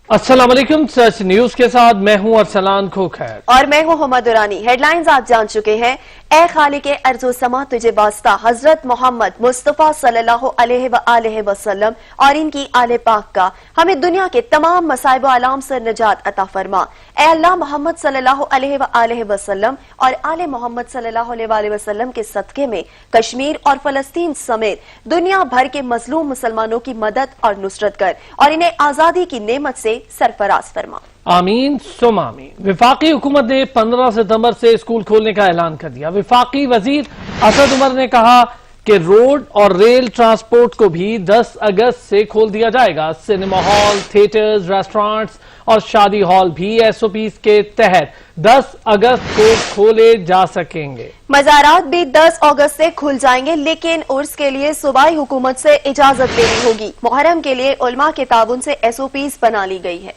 अस्सलाम वालेकुम। सच न्यूज के साथ मैं हूं अरसलान खोखैर और मैं हूं हुमा दुरानी। हेडलाइंस आप जान चुके हैं। ए खालिक अर्ज़ो समा तुझे वास्ता हजरत मोहम्मद मुस्तफ़ा सल्लल्लाहु अलैहि वसल्लम और इनकी आले पाक का हमें दुनिया के तमाम मसाइब आलाम से निजात अता फरमा। ए अल्लाह मोहम्मद सल्लल्लाहु अलैहि वसल्लम और आले मोहम्मद सल्लल्लाहु अलैहि वसल्लम के सदक़े में कश्मीर और फलस्तीन समेत दुनिया भर के मजलूम मुसलमानों की मदद और नुसरत कर और इन्हें आजादी की नेमत से सरफराज फरमा। आमीन सुम आमीन। विफाकी हुकूमत ने 15 सितंबर से स्कूल खोलने का ऐलान कर दिया। विफाकी वजीर असद उमर ने कहा कि रोड और रेल ट्रांसपोर्ट को भी 10 अगस्त से खोल दिया जाएगा। सिनेमा हॉल, थिएटर्स, रेस्टोरेंट्स और शादी हॉल भी एसओपी के तहत 10 अगस्त को खोले जा सकेंगे। मज़ारात भी 10 अगस्त से खुल जाएंगे, लेकिन उर्स के लिए सूबाई हुकूमत से इजाजत लेनी होगी। मुहर्रम के लिए उलमा के ताबुन से एसओपीज बना ली गई है।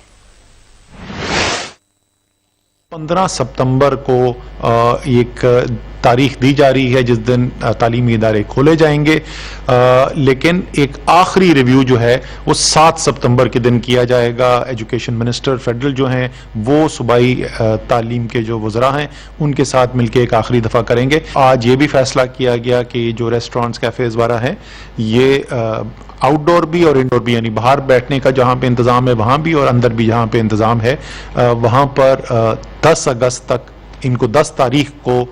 15 सितंबर को एक तारीख दी जा रही है जिस दिन तालीमी इदारे खोले जाएंगे, लेकिन एक आखिरी रिव्यू जो है वो 7 सितंबर के दिन किया जाएगा। एजुकेशन मिनिस्टर फेडरल जो हैं वो सूबाई तालीम के जो वज़रा हैं उनके साथ मिलकर एक आखिरी दफ़ा करेंगे। आज ये भी फैसला किया गया कि जो रेस्टोरेंट्स, कैफ़ेज़ वगैरह हैं ये आउटडोर भी और इंडोर भी, यानी बाहर बैठने का जहाँ पे इंतज़ाम है वहाँ भी और अंदर भी जहाँ पे इंतज़ाम है वहाँ पर 10 अगस्त तक, इनको 10 तारीख को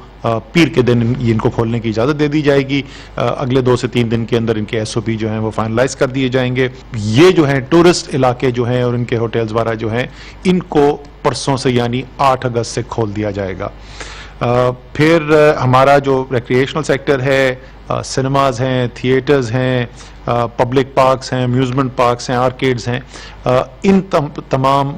पीर के दिन इनको खोलने की इजाज़त दे दी जाएगी। अगले 2 से 3 दिन के अंदर इनके एसओपी जो हैं वो फाइनलाइज कर दिए जाएंगे। ये जो हैं टूरिस्ट इलाके जो हैं और इनके होटल्स वगैरह जो हैं इनको परसों से यानी 8 अगस्त से खोल दिया जाएगा। फिर हमारा जो रिक्रिएशनल सेक्टर है, सिनेमाज हैं, थिएटर्स हैं, पब्लिक पार्क्स हैं, अम्यूज़मेंट पार्क्स हैं, आर्केड्स हैं, इन तमाम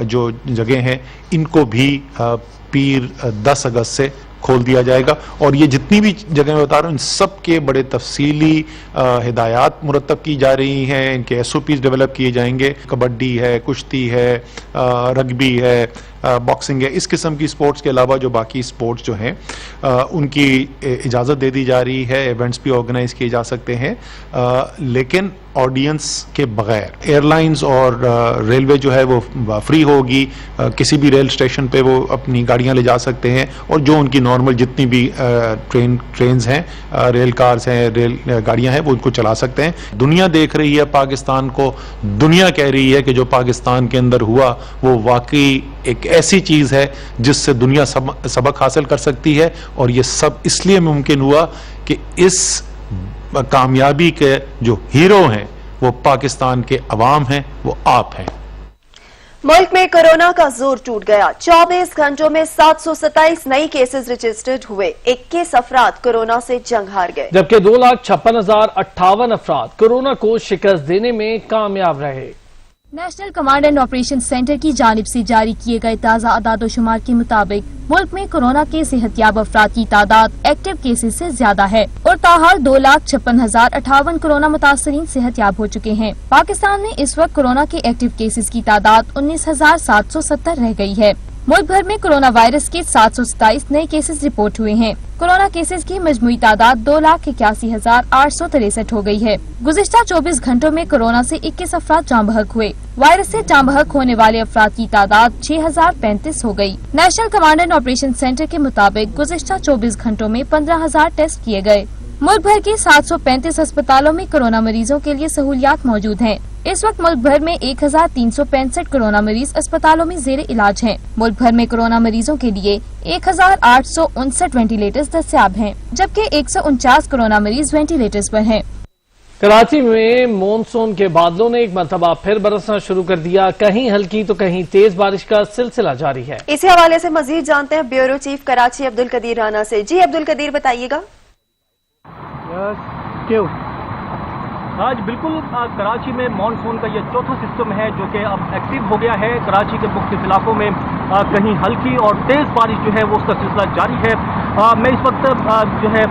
जो जगह हैं इनको भी पीर 10 अगस्त से खोल दिया जाएगा। और ये जितनी भी जगह मैं बता रहा हूँ इन सब के बड़े तफसीली हिदायत मुरतब की जा रही हैं, इनके एसओपीज डेवलप किए जाएंगे। कबड्डी है, कुश्ती है, रग्बी है, बॉक्सिंग है, इस किस्म की स्पोर्ट्स के अलावा जो बाकी स्पोर्ट्स जो हैं उनकी इजाज़त दे दी जा रही है। इवेंट्स भी ऑर्गेनाइज किए जा सकते हैं, लेकिन ऑडियंस के बगैर। एयरलाइंस और रेलवे जो है वो फ्री होगी, किसी भी रेल स्टेशन पे वो अपनी गाड़ियां ले जा सकते हैं और जो उनकी नॉर्मल जितनी भी ट्रेन्स हैं, रेल कार्स हैं, रेल गाड़ियां हैं वो उनको चला सकते हैं। दुनिया देख रही है पाकिस्तान को, दुनिया कह रही है कि जो पाकिस्तान के अंदर हुआ वो वाकई एक ऐसी चीज़ है जिससे दुनिया सबक हासिल कर सकती है। और ये सब इसलिए मुमकिन हुआ कि इस कामयाबी के जो हीरो हैं वो पाकिस्तान के अवाम हैं, वो आप हैं। मुल्क में कोरोना का जोर टूट गया। 24 घंटों में 727 नए केसेस रजिस्टर्ड हुए। 21 अफराद कोरोना से जंग हार गए, जबकि 2,56,058 अफराद कोरोना को शिकस्त देने में कामयाब रहे। National command and operation centre की जानिब से जारी किए गए ताज़ा आदादोशुमार के मुताबिक मुल्क में कोरोना के सेहतयाब अफराद की तादाद एक्टिव केसेस से ज्यादा है और ताहाल 2,56,058 कोरोना मुतासरीन सेहतयाब हो चुके हैं। पाकिस्तान में इस वक्त कोरोना के एक्टिव केसेस की तादाद 19,770 रह गई है। मुल्क भर में कोरोना वायरस के 727 नए केसेस रिपोर्ट हुए हैं। कोरोना केसेस की मजमूई तादाद 2,81,863 हो गई है। गुज़िश्ता 24 घंटों में कोरोना से 21 अफराद जाँ बहक हुए। वायरस से जाँ बहक होने वाले अफराद की तादाद 6,035 हो गई। National command and operation centre के मुताबिक गुज़िश्ता 24 घंटों में 15,000 टेस्ट किए गए। मुल्क भर के 735 अस्पतालों में कोरोना मरीजों के लिए सहूलियात मौजूद हैं। इस वक्त मुल्क भर में 1,365 कोरोना मरीज अस्पतालों में जेर इलाज हैं। मुल्क भर में कोरोना मरीजों के लिए 1,859 वेंटिलेटर्स दस्तयाब हैं, जबकि 149 कोरोना मरीज वेंटिलेटर्स पर हैं। कराची में मॉनसून के बादलों ने एक मरतबा फिर बरसना शुरू कर दिया। कहीं हल्की तो कहीं तेज बारिश का सिलसिला जारी है। इसी हवाले से मजीद जानते हैं ब्यूरो चीफ कराची अब्दुल कदीर राना से। जी अब्दुल कदीर, बताइएगा। क्यों आज बिल्कुल कराची में मानसून का ये चौथा सिस्टम है जो कि अब एक्टिव हो गया है। कराची के मुख्तलिफ इलाकों में कहीं हल्की और तेज़ बारिश जो है वो उसका सिलसिला जारी है। मैं इस वक्त जो है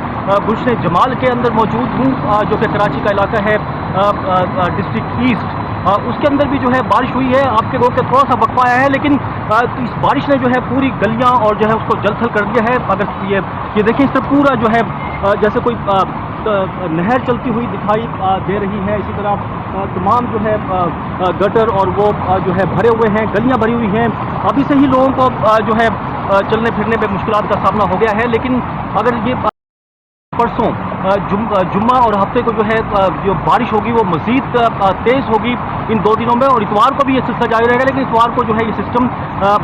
गुलशन जमाल के अंदर मौजूद हूँ, जो कि कराची का इलाका है, डिस्ट्रिक्ट ईस्ट। उसके अंदर भी जो है बारिश हुई है। आपके रोड पे थोड़ा सा वक्फा आया है, लेकिन इस बारिश ने जो है पूरी गलियाँ और जो है उसको जलथल कर दिया है। अगर ये देखें, इससे पूरा जो है जैसे कोई नहर चलती हुई दिखाई दे रही है। इसी तरह तमाम जो है गटर और वो जो है भरे हुए हैं, गलियां भरी हुई हैं। अभी से ही लोगों को जो है चलने फिरने में मुश्किलात का सामना हो गया है। लेकिन अगर ये परसों जुम्मा और हफ्ते को जो है जो बारिश होगी वो मजीद तेज होगी इन 2 दिनों में, और इतवार को भी ये सिलसिला जारी रहेगा, लेकिन इतवार को जो है ये सिस्टम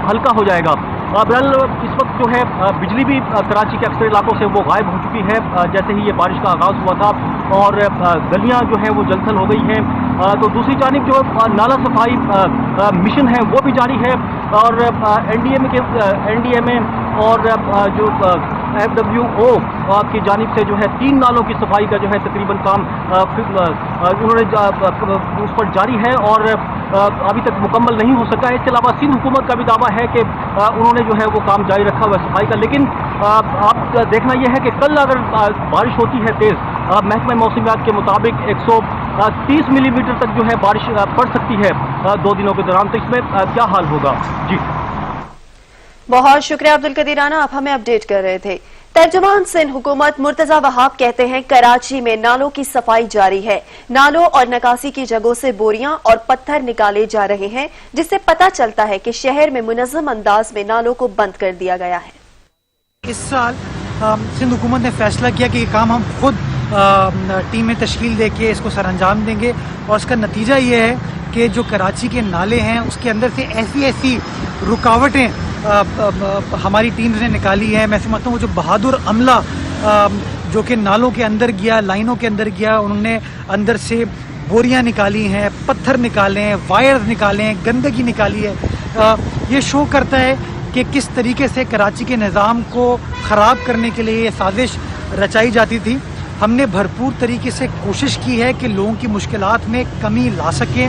हल्का हो जाएगा। बहरहाल इस वक्त जो है बिजली भी कराची के अक्सर इलाकों से वो गायब हो चुकी है जैसे ही ये बारिश का आगाज़ हुआ था, और गलियां जो है वो जलथल हो गई हैं। तो दूसरी जानिब जो नाला सफाई मिशन है वो भी जारी है, और एनडीएमए और जो FWO की जानिब से जो है 3 नालों की सफाई का जो है तकरीबन काम उन्होंने उस पर जारी है, और अभी तक मुकम्मल नहीं हो सका है। इसके अलावा सिंध हुकूमत का भी दावा है कि उन्होंने जो है वो काम जारी रखा हुआ है सफाई का। लेकिन आप देखना यह है कि कल अगर बारिश होती है तेज़, महकमा मौसमियात के मुताबिक 130 मिलीमीटर तक जो है बारिश पड़ सकती है 2 दिनों के दौरान। तो इसमें क्या हाल होगा? जी बहुत शुक्रिया अब्दुल कदीर राना, आप हमें अपडेट कर रहे थे। तर्जुमान सिंध हुकूमत मुर्तजा वहाब कहते हैं कराची में नालों की सफाई जारी है। नालों और नकासी की जगहों से बोरियां और पत्थर निकाले जा रहे हैं, जिससे पता चलता है कि शहर में मुनज़्ज़म अंदाज में नालों को बंद कर दिया गया है। इस साल सिंध हुकूमत ने फैसला किया कि ये काम हम खुद टीमें तश्कील दे के इसको सरअंजाम देंगे, और इसका नतीजा ये है कि जो कराची के नाले हैं उसके अंदर से ऐसी रुकावटें हमारी टीम ने निकाली है। मैं समझता हूँ वो जो बहादुर अमला जो कि नालों के अंदर गया, लाइनों के अंदर गया, उन्होंने अंदर से बोरियां निकाली हैं, पत्थर निकाले हैं, वायर्स निकाले हैं, गंदगी निकाली है। ये शो करता है कि किस तरीके से कराची के निज़ाम को ख़राब करने के लिए ये साजिश रचाई जाती थी। हमने भरपूर तरीके से कोशिश की है कि लोगों की मुश्किलात में कमी ला सकें।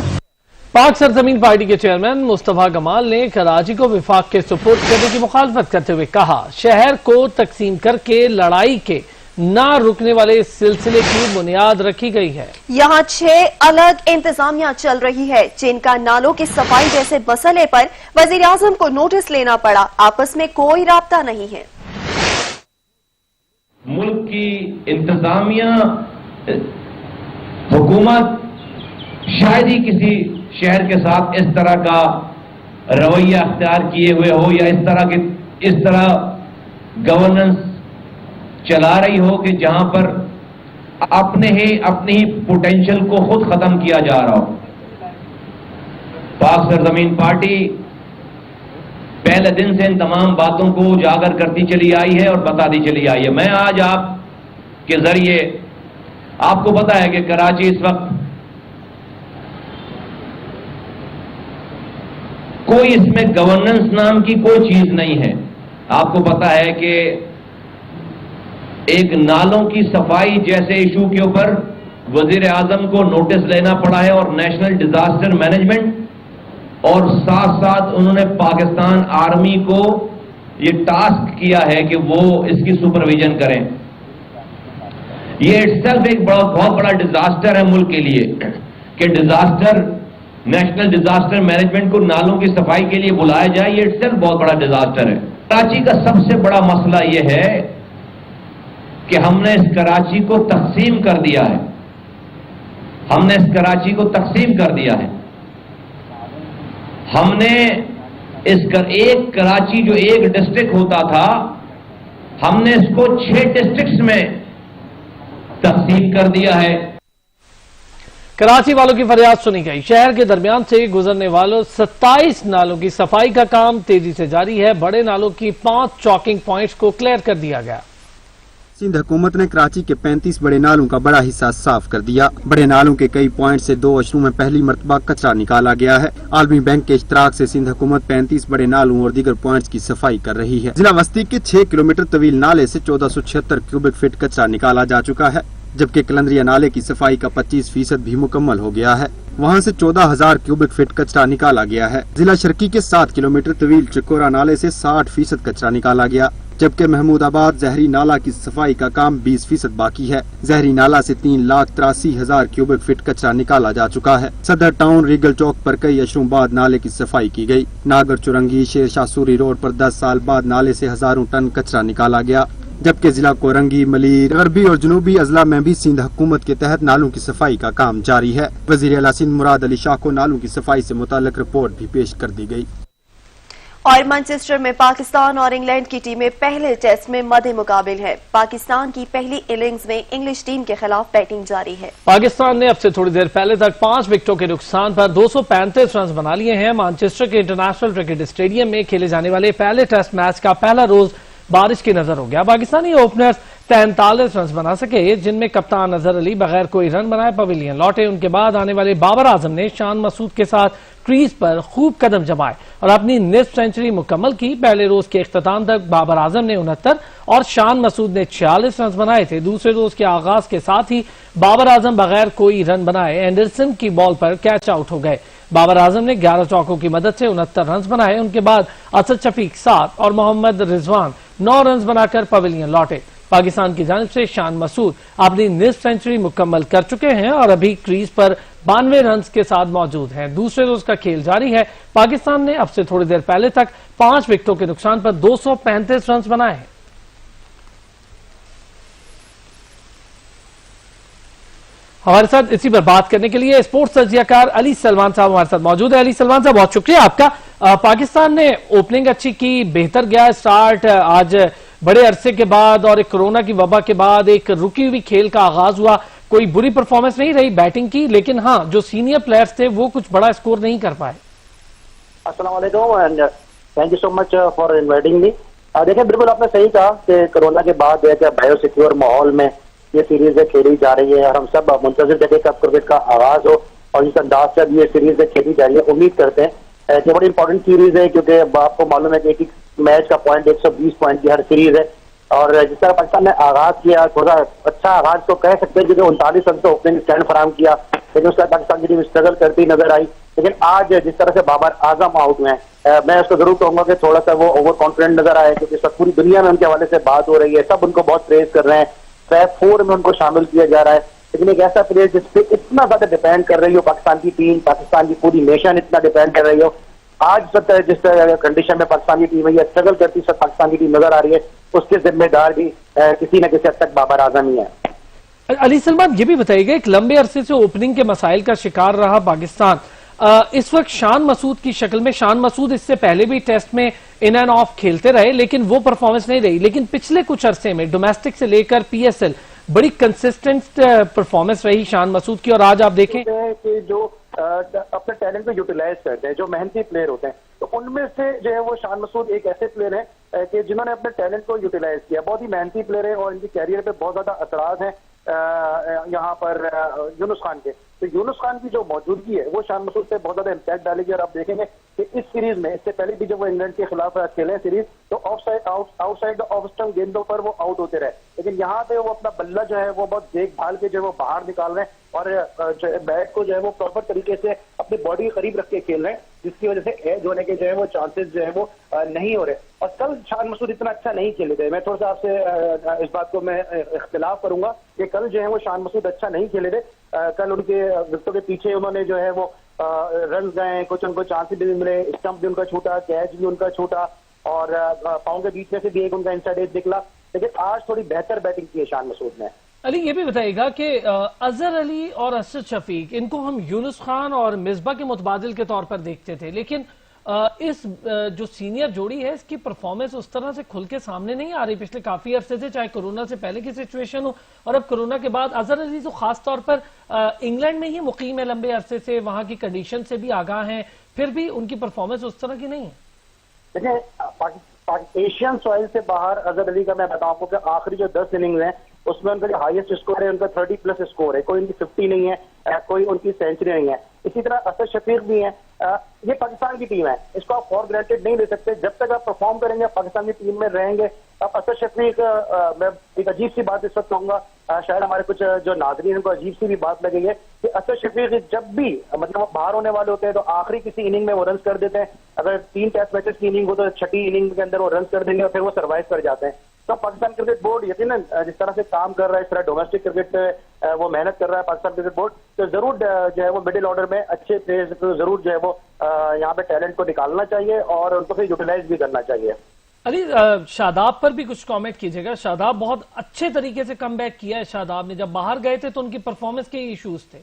पाक सरजमीन पार्टी के चेयरमैन मुस्तफा कमाल ने कराची को विफाक के सुपुर्द करने की मुखालफत करते हुए कहा, शहर को तकसीम करके लड़ाई के ना रुकने वाले इस सिलसिले की बुनियाद रखी गई है। यहाँ 6 अलग इंतजामिया चल रही है, जिनका नालों की सफाई जैसे मसले पर वजीर आजम को नोटिस लेना पड़ा। आपस में कोई राब्ता नहीं है। मुल्क की इंतजामिया, हुकूमत शायद ही किसी शहर के साथ इस तरह का रवैया अख्तियार किए हुए हो, या इस तरह गवर्नेंस चला रही हो कि जहां पर अपनी ही पोटेंशियल को खुद खत्म किया जा रहा हो। पाक सरजमीन पार्टी पहले दिन से इन तमाम बातों को उजागर करती चली आई है और बताती चली आई है। मैं आज आपके जरिए आपको पता है कि कराची इस वक्त कोई इसमें गवर्नेंस नाम की कोई चीज नहीं है। आपको पता है कि एक नालों की सफाई जैसे इशू के ऊपर वजीर आजम को नोटिस लेना पड़ा है, और नेशनल डिजास्टर मैनेजमेंट, और साथ साथ उन्होंने पाकिस्तान आर्मी को ये टास्क किया है कि वो इसकी सुपरविजन करें। ये इटसेल्फ एक बहुत बड़ा डिजास्टर है मुल्क के लिए कि नेशनल डिजास्टर मैनेजमेंट को नालों की सफाई के लिए बुलाया जाए। ये इटसेल्फ बहुत बड़ा डिजास्टर है। कराची का सबसे बड़ा मसला यह है कि हमने इस कराची को तकसीम कर दिया है। हमने इस कराची को तकसीम कर दिया है। हमने एक कराची जो एक डिस्ट्रिक्ट होता था, हमने इसको 6 डिस्ट्रिक्ट्स में तकसीम कर दिया है। कराची वालों की फरियाद सुनी गई। शहर के दरमियान से गुजरने वालों 27 नालों की सफाई का काम तेजी से जारी है। बड़े नालों की 5 चॉकिंग पॉइंट्स को क्लियर कर दिया गया। सिंध हुकूमत ने कराची के 35 बड़े नालों का बड़ा हिस्सा साफ कर दिया। बड़े नालों के कई पॉइंट से 2 अशरों में पहली मरतबा कचरा निकाला गया है। आलमी बैंक के इश्तराक से सिंध हुकूमत 35 बड़े नालों और दीगर पॉइंट्स की सफाई कर रही है। जिला वस्ती के 6 किलोमीटर तवील नाले से 1476 क्यूबिक फीट कचरा निकाला जा चुका है, जबकि कलंदरिया नाले की सफाई का 25% भी मुकम्मल हो गया है। वहां से 14,000 क्यूबिक फीट कचरा निकाला गया है। जिला शर्की के 7 किलोमीटर तवील चिकोरा नाले से 60% कचरा निकाला गया, जबकि महमूदाबाद जहरी नाला की सफाई का काम 20% बाकी है। जहरी नाला से 3,83,000 क्यूबिक फीट कचरा निकाला जा चुका है। सदर टाउन रीगल चौक पर कई अशरों बाद नाले की सफाई की गई। नागर चुरंगी शेरशाह सूरी रोड पर 10 साल बाद नाले से हजारों टन कचरा निकाला गया। जबकि जिला कोरंगी, मलीर, गरबी और जनूबी अजला में भी सिंध हुकूमत के तहत नालों की सफाई का काम जारी है। वजीर आला सिंध मुराद अली शाह को नालों की सफाई से मुताल्लिक रिपोर्ट भी पेश कर दी गई। और मैनचेस्टर में पाकिस्तान और इंग्लैंड की टीमें पहले टेस्ट में मद्दे मुकाबिल है। पाकिस्तान की पहली इनिंग्स में इंग्लिश टीम के खिलाफ बैटिंग जारी है। पाकिस्तान ने अब से थोड़ी देर पहले तक 5 विकेटों के नुकसान पर 235 रन बना लिए हैं। मैनचेस्टर के इंटरनेशनल क्रिकेट स्टेडियम में खेले जाने वाले पहले टेस्ट मैच का पहला रोज बारिश की नजर हो गया। पाकिस्तानी ओपनर्स 43 रन बना सके, जिनमें कप्तान अजहर अली बगैर कोई रन बनाए पवेलियन लौटे। उनके बाद आने वाले बाबर आजम ने शान मसूद के साथ क्रीज पर खूब कदम जमाए और अपनी निस्फ सेंचुरी मुकम्मल की। पहले रोज के इख्तिताम तक बाबर आजम ने 69 और शान मसूद ने 46 रन बनाए थे। दूसरे रोज के आगाज के साथ ही बाबर आजम बगैर कोई रन बनाए एंडरसन की बॉल पर कैच आउट हो गए। बाबर आजम ने 11 चौकों की मदद से 69 रन बनाए। उनके बाद असद शफीक 7 और मोहम्मद रिजवान 9 रन बनाकर पवेलियन लौटे। पाकिस्तान की जानिब से शान मसूद अपनी निस्फ सेंचुरी मुकम्मल कर चुके हैं और अभी क्रीज पर 92 रन के साथ मौजूद हैं। दूसरे रोज का खेल जारी है। पाकिस्तान ने अब से थोड़ी देर पहले तक 5 विकेटों के नुकसान पर 235 रन बनाए हैं। हमारे साथ इसी पर बात करने के लिए स्पोर्ट्स तजियाकार अली सलमान साहब हमारे साथ मौजूद है। अली सलमान साहब, बहुत शुक्रिया आपका। पाकिस्तान ने ओपनिंग अच्छी की, बेहतर गया स्टार्ट आज बड़े अरसे के बाद और एक कोरोना की वबा के बाद एक रुकी हुई खेल का आगाज हुआ। कोई बुरी परफॉर्मेंस नहीं रही बैटिंग की, लेकिन हाँ, जो सीनियर प्लेयर्स थे वो कुछ बड़ा स्कोर नहीं कर पाए। अस्सलाम वालेकुम and thank you so much for inviting me. देखिए, बिल्कुल आपने सही कहा कि कोरोना के बाद बायो सिक्योर माहौल में ये सीरीज खेली जा रही है और हम सब मुंतजिर थे कि कब क्रिकेट का आगाज हो और इस अंदाज से अब ये सीरीज खेली जा रही है। उम्मीद करते हैं कि बड़ी इंपॉर्टेंट सीरीज है, क्योंकि आपको मालूम है कि एक मैच का पॉइंट 120 पॉइंट की हर सीरीज है। और जिस तरह पाकिस्तान ने आगाज किया, थोड़ा अच्छा आगाज तो कह सकते हैं, क्योंकि 39 रन से ओपनिंग स्टैंड फराम किया, लेकिन उसके बाद पाकिस्तान की टीम स्ट्रगल करती नजर आई। लेकिन आज जिस तरह से बाबर आजम आउट हुए हैं, मैं उसको जरूर कहूंगा कि थोड़ा सा वो ओवर कॉन्फिडेंट नजर आए, क्योंकि सब पूरी दुनिया में उनके हवाले से बात हो रही है, सब उनको बहुत प्रेज कर रहे हैं, फैब 4 में उनको शामिल किया जा रहा है। लेकिन एक ऐसा प्लेयर जिसपे इतना ज्यादा डिपेंड कर रही हो पाकिस्तान की टीम, पाकिस्तान की पूरी नेशन इतना डिपेंड कर रही हो, आज जिस कंडीशन में पाकिस्तान की टीम है ये स्ट्रगल करती सब पाकिस्तान की टीम नजर आ रही है, उसके जिम्मेदार भी किसी न किसी हद तक बाबर आजम ही है। अली सलमान, ये भी बताइएगा, एक लंबे अरसे से ओपनिंग के मसाइल का शिकार रहा पाकिस्तान, इस वक्त शान मसूद की शक्ल में, शान मसूद इससे पहले भी टेस्ट में इन एंड ऑफ खेलते रहे लेकिन वो परफॉर्मेंस नहीं रही, लेकिन पिछले कुछ अरसे में डोमेस्टिक से लेकर पीएसएल बड़ी कंसिस्टेंट परफॉर्मेंस रही शान मसूद की। और आज आप देखें कि जो अपने टैलेंट को यूटिलाइज करते हैं, जो मेहनती प्लेयर होते हैं, तो उनमें से जो है वो शान मसूद एक ऐसे प्लेयर है कि जिन्होंने अपने टैलेंट को यूटिलाइज किया। बहुत ही मेहनती प्लेयर है और इनकी कैरियर पे बहुत ज्यादा असरात हैं यहाँ पर यूनुस खान के। तो यूनुस खान की जो मौजूदगी है वो शान मसूद पे बहुत ज्यादा इम्पैक्ट डालेगी। और आप देखेंगे कि इस सीरीज में, इससे पहले भी जब वो इंग्लैंड के खिलाफ खेले सीरीज, तो आउटसाइड ऑफ स्टंप गेंदों पर वो आउट होते रहे, लेकिन यहाँ पे वो अपना बल्ला जो है वो बहुत देखभाल के जो है वो बाहर निकाल रहे हैं और जो बैट को जो है वो प्रॉपर तरीके से अपनी बॉडी के करीब रख के खेल रहे हैं, जिसकी वजह से एज होने के जो है वो चांसेस जो है वो नहीं हो रहे। और कल शान मसूद इतना अच्छा नहीं खेले थे, मैं थोड़ा सा आपसे इस बात को मैं इख्तिलाफ करूंगा कि कल जो है वो शान मसूद अच्छा नहीं खेले थे। कल उनके विकेटों के पीछे उन्होंने जो है वो रन गए, कुछ उनको चांसेस भी मिले, स्टंप भी उनका छूटा, कैच भी उनका छूटा और पाँव के बीच में से भी एक उनका इनसाइड एज निकला, लेकिन आज थोड़ी बेहतर बैटिंग की है शान मसूद ने। अली, ये भी बताइएगा कि अजहर अली और असद शफीक, इनको हम यूनुस खान और मिसबा के मुतबादिल के तौर पर देखते थे, लेकिन इस जो सीनियर जोड़ी है इसकी परफॉर्मेंस उस तरह से खुल के सामने नहीं आ रही पिछले काफी अरसे से, चाहे कोरोना से पहले की सिचुएशन हो और अब कोरोना के बाद। अजहर अली तो खास तौर पर इंग्लैंड में ही मुकीम है लंबे अरसे से, वहां की कंडीशन से भी आगाह हैं, फिर भी उनकी परफॉर्मेंस उस तरह की नहीं है। देखिए, एशियन सॉइल से बाहर अजहर अली का मैं बताऊं आपको कि आखिरी जो 10 इनिंग्स हैं उसमें उनका जो हाईएस्ट स्कोर है उनका 30+ स्कोर है, कोई उनकी 50 नहीं है, कोई उनकी सेंचुरी नहीं है। इसी तरह असद शफीक भी है। ये पाकिस्तान की टीम है, इसको आप फॉर ग्रांटेड नहीं ले सकते। जब तक आप परफॉर्म करेंगे, पाकिस्तान की टीम में रहेंगे। अब असद शफीक, मैं एक अजीब सी बात इस वक्त कहूंगा, शायद हमारे कुछ जो नाज़रीन उनको अजीब सी भी बात लगेगी कि असद शफीक जब भी मतलब बाहर होने वाले होते हैं तो आखिरी किसी इनिंग में वो रन कर देते हैं। अगर 3 टेस्ट मैचेस की इनिंग हो तो छठी इनिंग के अंदर वो रन कर देंगे और फिर वो सर्वाइव कर जाते हैं। तो पाकिस्तान क्रिकेट बोर्ड यकीनन जिस तरह से काम कर रहा है, इस तरह डोमेस्टिक क्रिकेट पे वो मेहनत कर रहा है पाकिस्तान क्रिकेट बोर्ड, तो जरूर जो है वो मिडिल ऑर्डर में अच्छे प्लेयर्स को जरूर जो है वो यहाँ पे टैलेंट को निकालना चाहिए और उनको फिर यूटिलाइज भी करना चाहिए। علی شاداب پر بھی کچھ کامنٹ کیجئے گا. شاداب بہت اچھے طریقے سے کم بیک کیا ہے. شاداب نے جب باہر گئے تھے تو ان کی پرفارمنس کے ایشوز تھے.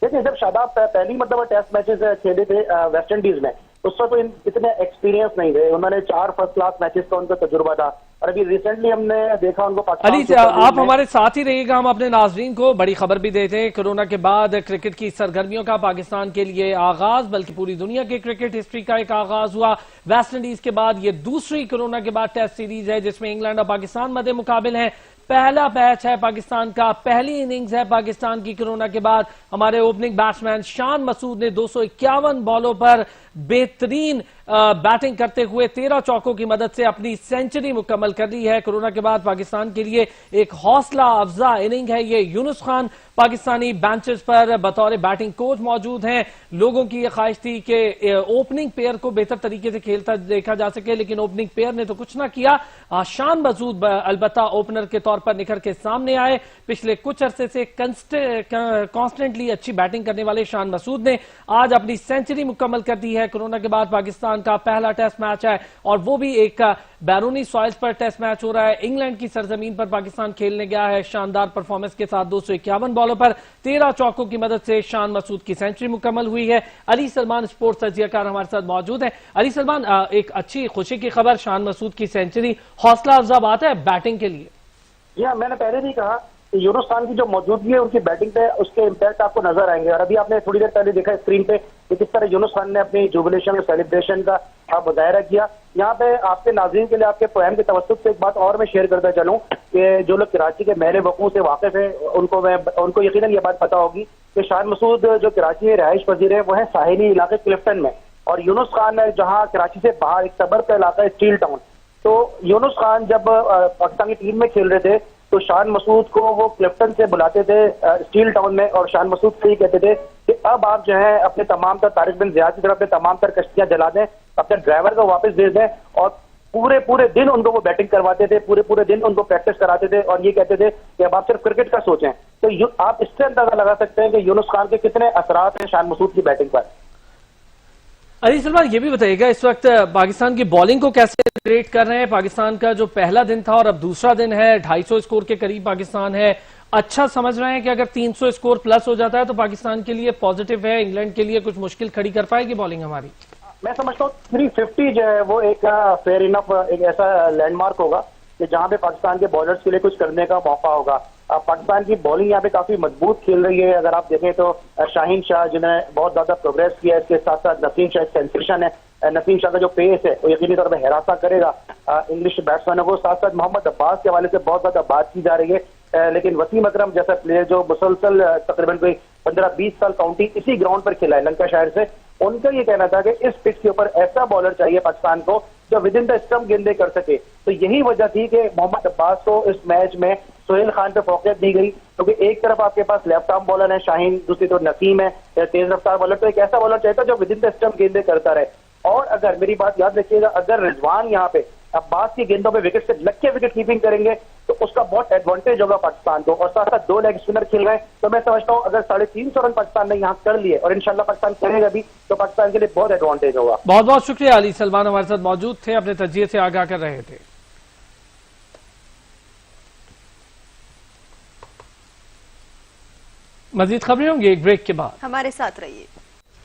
دیکھیں جب شاداب پہلی مرتبہ ٹیسٹ میچز کھیلے تھے ویسٹ انڈیز میں اس وقت اتنے ایکسپیرینس نہیں تھے. انہوں نے 4 فرسٹ کلاس میچز کا ان کا تجربہ تھا اور ابھی ریسنٹلی ہم نے دیکھا ان کو پاکستان. علی آپ ہمارے ساتھ ہی رہیے گا. ہم اپنے ناظرین کو بڑی خبر بھی دیتے ہیں. کورونا کے بعد کرکٹ کی سرگرمیوں کا پاکستان کے لیے آغاز بلکہ پوری دنیا کے کرکٹ ہسٹری کا ایک آغاز ہوا. ویسٹ انڈیز کے بعد یہ دوسری کورونا کے بعد ٹیسٹ سیریز ہے جس میں انگلینڈ اور پاکستان مد مقابل ہیں. پہلا میچ ہے پاکستان کا, پہلی اننگز ہے پاکستان کی کورونا کے بعد. ہمارے اوپننگ بیٹسمین شان مسعود نے 251 بالوں پر بہترین بیٹنگ کرتے ہوئے 13 چوکوں کی مدد سے اپنی سینچری مکمل کر لی ہے. کورونا کے بعد پاکستان کے لیے ایک حوصلہ افزا اننگ ہے یہ. یونس خان پاکستانی بینچز پر بطور بیٹنگ کوچ موجود ہیں. لوگوں کی یہ خواہش تھی کہ اوپننگ پیئر کو بہتر طریقے سے کھیلتا دیکھا جا سکے لیکن اوپننگ پیئر نے تو کچھ نہ کیا. شان مسعود البتہ اوپنر کے طور پر نکھر کے سامنے آئے. پچھلے کچھ عرصے سے کانسٹنٹلی اچھی بیٹنگ کرنے والے شان مسعود نے آج اپنی سینچری مکمل کر دی ہے. کورونا کے بعد پاکستان کا پہلا ٹیسٹ میچ ہے اور وہ بھی ایک بیرونی سوائلز پر ٹیسٹ میچ ہو رہا ہے. انگلینڈ کی سرزمین پر پاکستان کھیلنے گیا ہے. شاندار پرفارمنس کے ساتھ 251 بالوں پر 13 چوکوں کی مدد سے شان مسعود کی سینچری مکمل ہوئی ہے. علی سلمان اسپورٹس تجزیہ کار ہمارے ساتھ موجود ہیں. علی سلمان, ایک اچھی خوشی کی خبر, شان مسعود کی سینچری حوصلہ افزا بات ہے بیٹنگ کے لیے. جی ہاں, میں نے پہلے بھی کہا کہ یونس خان کی جو موجودگی ہے ان کی بیٹنگ پہ اس کے امپیکٹ آپ کو نظر آئیں گے. اور ابھی آپ نے تھوڑی دیر پہلے دیکھا اسکرین پہ کہ کس طرح یونس خان نے اپنی جوبلیشن اور سیلیبریشن کا مظاہرہ کیا. یہاں پہ آپ کے ناظرین کے لیے آپ کے پوائم کے توسط سے ایک بات اور میں شیئر کرتا چلوں کہ جو لوگ کراچی کے محل وقوع سے واقف ہیں ان کو یقیناً یہ بات پتا ہوگی کہ شان مسعود جو کراچی میں رہائش پذیر ہے وہ ہے ساحلی علاقے کلفٹن میں, اور یونس خان جہاں کراچی سے باہر ایک صبر کا علاقہ ہے اسٹیل ٹاؤن. تو یونس خان جب پاکستان کی ٹیم میں کھیل رہے تھے تو شان مسعود کو وہ کلفٹن سے بلاتے تھے اسٹیل ٹاؤن میں, اور شان مسعود سے ہی کہتے تھے کہ اب آپ جو ہے اپنے تمام تر طارق بن زیاد کی طرف اپنے تمام تر کشتیاں جلا دیں, اپنے ڈرائیور کو واپس بھیج دیں. اور پورے دن ان کو وہ بیٹنگ کرواتے تھے, پورے دن ان کو پریکٹس کراتے تھے اور یہ کہتے تھے کہ اب آپ صرف کرکٹ کا سوچیں. تو آپ اس سے اندازہ لگا سکتے ہیں کہ یونس خان کے کتنے اثرات ہیں شان مسعود کی بیٹنگ پر. علی سلمان, یہ بھی بتائیے گا اس وقت پاکستان کی بولنگ کو کیسے ریٹ کر رہے ہیں؟ پاکستان کا جو پہلا دن تھا اور اب دوسرا دن ہے, 250 اسکور کے قریب پاکستان ہے. اچھا سمجھ رہے ہیں کہ اگر 300 اسکور پلس ہو جاتا ہے تو پاکستان کے لیے پازیٹیو ہے, انگلینڈ کے لیے کچھ مشکل کھڑی کر پائے گی بولنگ ہماری؟ میں سمجھتا ہوں 350 جو ہے وہ ایک فیئر انف ایک ایسا لینڈ مارک ہوگا کہ جہاں پہ پاکستان کے بالرز کے لیے کچھ کرنے کا موقع ہوگا. پاکستان کی بولنگ یہاں پہ کافی مضبوط کھیل رہی ہے. اگر آپ دیکھیں تو شاہین شاہ جنہیں بہت زیادہ پروگریس کیا ہے, اس کے ساتھ ساتھ نسیم شاہ ایک سینسیشن ہے. نسیم شاہ کا جو پیس ہے وہ یقینی طور پہ ہراساں کرے گا انگلش بیٹسمینوں کو. ساتھ ساتھ محمد عباس کے حوالے سے بہت زیادہ بات کی جا رہی ہے, لیکن وسیم اکرم جیسا پلیئر جو مسلسل تقریباً کوئی 15-20 سال کاؤنٹی اسی گراؤنڈ پر کھیلا ہے لنکا شہر سے, ان کا یہ کہنا تھا کہ اس پچ کے اوپر ایسا بالر چاہیے پاکستان کو جو ود ان دا اسٹمپ گیندیں کر سکے. تو یہی وجہ تھی کہ محمد عباس کو اس میچ میں سہیل خان پہ فوقیت دی گئی, کیونکہ ایک طرف آپ کے پاس لیفٹ آرم بالر ہے شاہین, دوسری طرف نسیم ہے تیز رفتار بالر. تو ایک ایسا بالر چاہتا جو ود ان دا اسٹمپ گیندیں کرتا رہے. اور اگر میری بات یاد رکھیے گا, اگر رضوان یہاں پہ عباس کی گیندوں پہ وکٹ سے لگ کے وکٹ کیپنگ کریں گے تو اس کا بہت ایڈوانٹیج ہوگا پاکستان کو. اور ساتھ ساتھ 2 لیگ اسپنر کھیل رہے ہیں, تو میں سمجھتا ہوں اگر 350 رن پاکستان نے یہاں کر لیے اور انشاءاللہ پاکستان کرے گا بھی تو پاکستان کے لیے بہت ایڈوانٹیج ہوگا. بہت بہت شکریہ. علی سلمان ہمارے ساتھ موجود تھے, اپنے تجزیے سے آگاہ کر رہے تھے. مزید خبریں ہوں گی ایک بریک کے بعد, ہمارے ساتھ رہیے.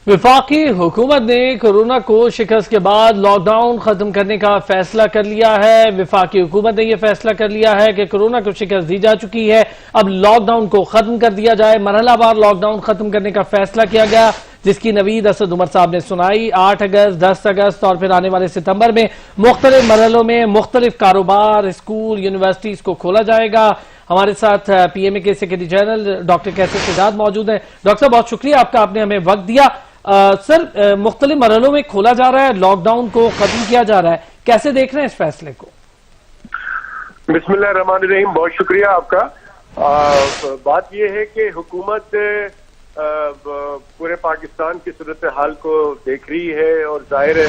وفاقی حکومت نے کورونا کو شکست کے بعد لاک ڈاؤن ختم کرنے کا فیصلہ کر لیا ہے. وفاقی حکومت نے یہ فیصلہ کر لیا ہے کہ کورونا کو شکست دی جا چکی ہے, اب لاک ڈاؤن کو ختم کر دیا جائے. مرحلہ وار لاک ڈاؤن ختم کرنے کا فیصلہ کیا گیا جس کی نوید اسد عمر صاحب نے سنائی. 8 اگست 10 اگست اور پھر آنے والے ستمبر میں مختلف مرحلوں میں مختلف کاروبار, اسکول, یونیورسٹیز کو کھولا جائے گا. ہمارے ساتھ پی ایم اے کے سیکرٹری جنرل ڈاکٹر کیسر سجاد موجود ہیں. ڈاکٹر صاحب بہت شکریہ آپ کا, آپ نے ہمیں وقت دیا. سر, مختلف مرحلوں میں کھولا جا رہا ہے, لاک ڈاؤن کو ختم کیا جا رہا ہے, کیسے دیکھ رہے ہیں اس فیصلے کو؟ بسم اللہ الرحمن الرحیم, بہت شکریہ آپ کا. بات یہ ہے کہ حکومت پورے پاکستان کی صورتحال کو دیکھ رہی ہے اور ظاہر ہے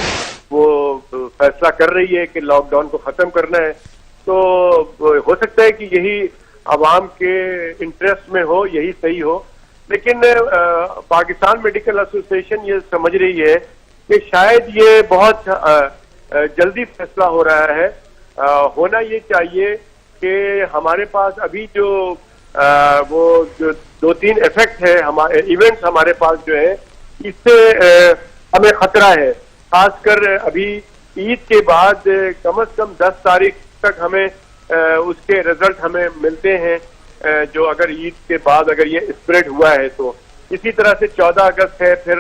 وہ فیصلہ کر رہی ہے کہ لاک ڈاؤن کو ختم کرنا ہے. تو ہو سکتا ہے کہ یہی عوام کے انٹرسٹ میں ہو, یہی صحیح ہو, لیکن پاکستان میڈیکل ایسوسی ایشن یہ سمجھ رہی ہے کہ شاید یہ بہت جلدی فیصلہ ہو رہا ہے. ہونا یہ چاہیے کہ ہمارے پاس ابھی جو وہ جو 2-3 افیکٹ ہے ہمارے ایونٹس ہمارے پاس جو ہے اس سے ہمیں خطرہ ہے. خاص کر ابھی عید کے بعد کم از کم 10 تاریخ تک ہمیں اس کے رزلٹ ہمیں ملتے ہیں جو اگر عید کے بعد اگر یہ اسپریڈ ہوا ہے تو. اسی طرح سے 14 اگست ہے, پھر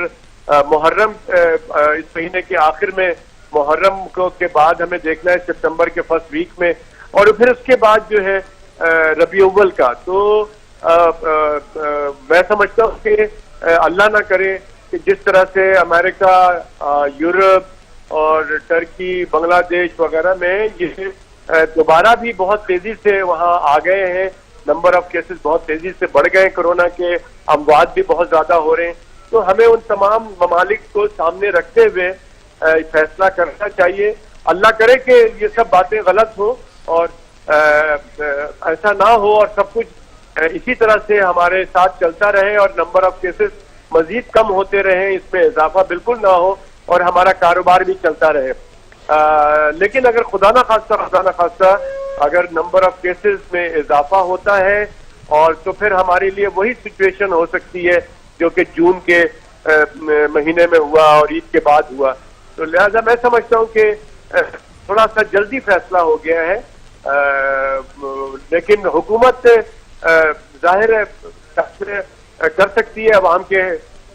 محرم اس مہینے کے آخر میں محرم کے بعد ہمیں دیکھنا ہے ستمبر کے فرسٹ ویک میں, اور پھر اس کے بعد جو ہے ربیع اول کا. تو میں سمجھتا ہوں کہ اللہ نہ کرے کہ جس طرح سے امریکہ, یورپ اور ٹرکی, بنگلہ دیش وغیرہ میں یہ دوبارہ بھی بہت تیزی سے وہاں آ گئے ہیں, نمبر آف کیسز بہت تیزی سے بڑھ گئے ہیں کورونا کے, اموات بھی بہت زیادہ ہو رہے ہیں. تو ہمیں ان تمام ممالک کو سامنے رکھتے ہوئے فیصلہ کرنا چاہیے. اللہ کرے کہ یہ سب باتیں غلط ہوں اور ایسا نہ ہو اور سب کچھ اسی طرح سے ہمارے ساتھ چلتا رہے اور نمبر آف کیسز مزید کم ہوتے رہیں, اس میں اضافہ بالکل نہ ہو اور ہمارا کاروبار بھی چلتا رہے. لیکن اگر خدا نہ خواستہ اگر نمبر آف کیسز میں اضافہ ہوتا ہے اور تو پھر ہمارے لیے وہی سچویشن ہو سکتی ہے جو کہ جون کے مہینے میں ہوا اور عید کے بعد ہوا. تو لہذا میں سمجھتا ہوں کہ تھوڑا سا جلدی فیصلہ ہو گیا ہے, لیکن حکومت ظاہر ہے فیصلے کر سکتی ہے عوام کے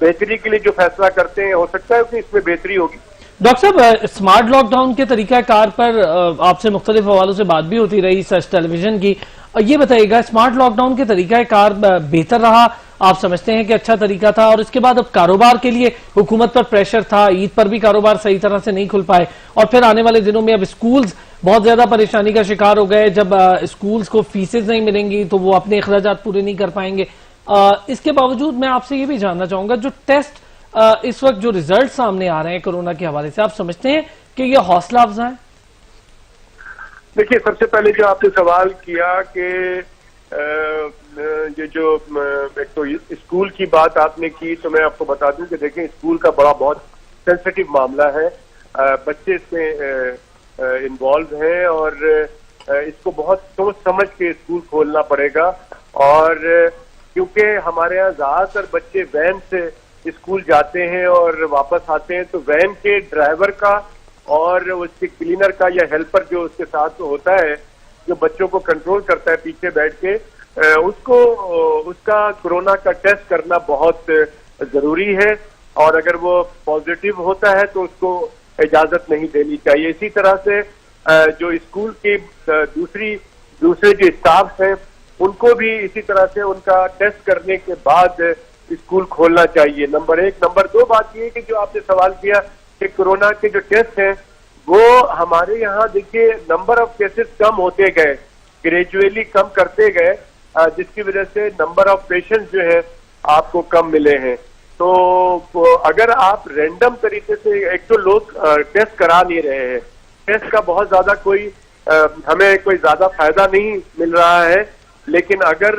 بہتری کے لیے. جو فیصلہ کرتے ہیں ہو سکتا ہے کہ اس میں بہتری ہوگی. ڈاکٹر صاحب, اسمارٹ لاک ڈاؤن کے طریقہ کار پر آپ سے مختلف حوالوں سے بات بھی ہوتی رہی سچ ٹیلی ویژن کی. یہ بتائیے گا, اسمارٹ لاک ڈاؤن کے طریقہ کار بہتر رہا, آپ سمجھتے ہیں کہ اچھا طریقہ تھا, اور اس کے بعد اب کاروبار کے لیے حکومت پر پریشر تھا, عید پر بھی کاروبار صحیح طرح سے نہیں کھل پائے, اور پھر آنے والے دنوں میں اب اسکولز بہت زیادہ پریشانی کا شکار ہو گئے, جب اسکولز کو فیسز نہیں ملیں گی تو وہ اپنے اخراجات پورے نہیں کر پائیں گے. اس کے باوجود میں آپ سے یہ بھی جاننا چاہوں گا, جو ٹیسٹ اس وقت جو ریزلٹ سامنے آ رہے ہیں کورونا کے حوالے سے, آپ سمجھتے ہیں کہ یہ حوصلہ افزا ہے؟ دیکھیے, سب سے پہلے جو آپ نے سوال کیا کہ یہ جو ایک تو اسکول کی بات آپ نے کی, تو میں آپ کو بتا دوں کہ دیکھیں اسکول کا بہت سینسٹیو معاملہ ہے. بچے اس میں انوالو ہیں اور اس کو بہت سوچ سمجھ کے اسکول کھولنا پڑے گا. اور کیونکہ ہمارے یہاں زیادہ تر بچے وین سے اسکول جاتے ہیں اور واپس آتے ہیں, تو وین کے ڈرائیور کا اور اس کے کلینر کا یا ہیلپر جو اس کے ساتھ ہوتا ہے, جو بچوں کو کنٹرول کرتا ہے پیچھے بیٹھ کے, اس کا کورونا کا ٹیسٹ کرنا بہت ضروری ہے. اور اگر وہ پازیٹیو ہوتا ہے تو اس کو اجازت نہیں دینی چاہیے. اسی طرح سے جو اسکول کے دوسرے جو اسٹاف ہیں ان کو بھی اسی طرح سے ان کا ٹیسٹ کرنے کے بعد اسکول کھولنا چاہیے. نمبر 1. نمبر 2 بات یہ ہے کہ جو آپ نے سوال کیا کہ کورونا کے جو ٹیسٹ ہیں وہ ہمارے یہاں دیکھیے نمبر آف کیسز کم ہوتے گئے, گریجویلی کم کرتے گئے, جس کی وجہ سے نمبر آف پیشنٹ جو ہے آپ کو کم ملے ہیں. تو اگر آپ رینڈم طریقے سے, ایک تو لوگ ٹیسٹ کرا نہیں رہے ہیں, ٹیسٹ کا بہت زیادہ ہمیں کوئی زیادہ فائدہ نہیں مل رہا ہے, لیکن اگر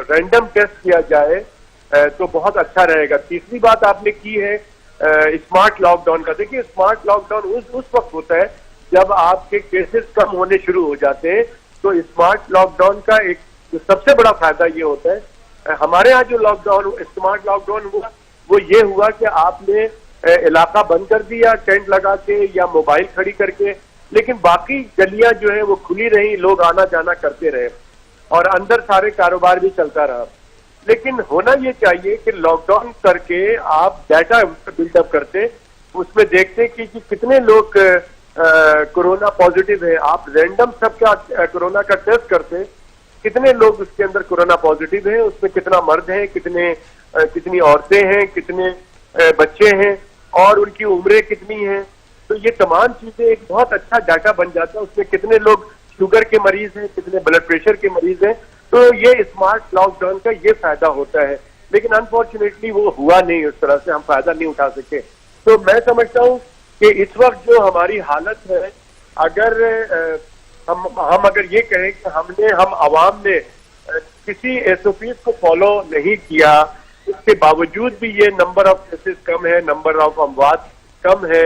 رینڈم ٹیسٹ کیا جائے تو بہت اچھا رہے گا. تیسری بات آپ نے کی ہے اسمارٹ لاک ڈاؤن کا. دیکھیے, اسمارٹ لاک ڈاؤن اس وقت ہوتا ہے جب آپ کے کیسز کم ہونے شروع ہو جاتے ہیں. تو اسمارٹ لاک ڈاؤن کا ایک جو سب سے بڑا فائدہ یہ ہوتا ہے, ہمارے ہاں جو اسمارٹ لاک ڈاؤن ہوا وہ یہ ہوا کہ آپ نے علاقہ بند کر دیا ٹینٹ لگا کے یا موبائل کھڑی کر کے, لیکن باقی گلیاں جو ہیں وہ کھلی رہیں, لوگ آنا جانا کرتے رہے اور اندر سارے کاروبار بھی چلتا رہا. لیکن ہونا یہ چاہیے کہ لاک ڈاؤن کر کے آپ ڈیٹا بلڈ اپ کرتے, اس میں دیکھتے کہ کتنے لوگ کورونا پازیٹیو ہیں. آپ رینڈم سب کا کورونا کا ٹیسٹ کرتے, کتنے لوگ اس کے اندر کورونا پازیٹیو ہیں, اس میں کتنا مرد ہیں, کتنی عورتیں ہیں, کتنے بچے ہیں اور ان کی عمریں کتنی ہیں. تو یہ تمام چیزیں ایک بہت اچھا ڈاٹا بن جاتا ہے. اس میں کتنے لوگ شوگر کے مریض ہیں, کتنے بلڈ پریشر کے مریض ہیں. تو یہ اسمارٹ لاک ڈاؤن کا یہ فائدہ ہوتا ہے, لیکن انفارچونیٹلی وہ ہوا نہیں, اس طرح سے ہم فائدہ نہیں اٹھا سکے. تو میں سمجھتا ہوں کہ اس وقت جو ہماری حالت ہے, اگر ہم اگر یہ کہیں کہ ہم عوام نے کسی ایس او پیز کو فالو نہیں کیا, اس کے باوجود بھی یہ نمبر آف کیسز کم ہے, نمبر آف اموات कम है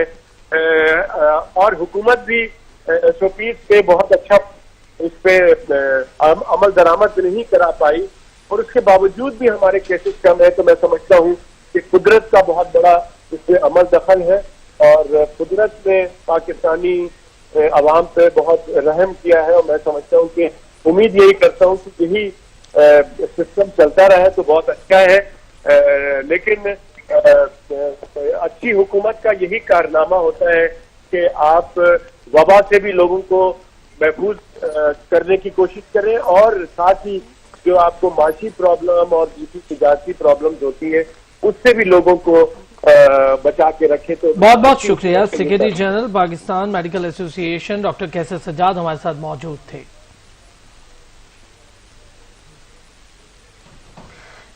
और हुकूमत भी SOPs पे बहुत अच्छा इस पे अमल दरामद नहीं करा पाई और उसके बावजूद भी हमारे केसेस कम है। तो मैं समझता हूँ कि कुदरत का बहुत बड़ा इसमें अमल दखल है और कुदरत ने पाकिस्तानी अवाम पे बहुत रहम किया है और मैं समझता हूँ कि उम्मीद यही करता हूँ कि यही सिस्टम चलता रहे तो बहुत अच्छा है। लेकिन अच्छी हुकूमत का यही कारनामा होता है कि आप वबा से भी लोगों को महफूज करने की कोशिश करें और साथ ही जो आपको माशी प्रॉब्लम और दूसरी तिजारती प्रॉब्लम्स होती है उससे भी लोगों को बचा के रखे। तो बहुत बहुत शुक्रिया। Secretary general Pakistan medical association doctor Qaiser Sajjad हमारे साथ मौजूद थे।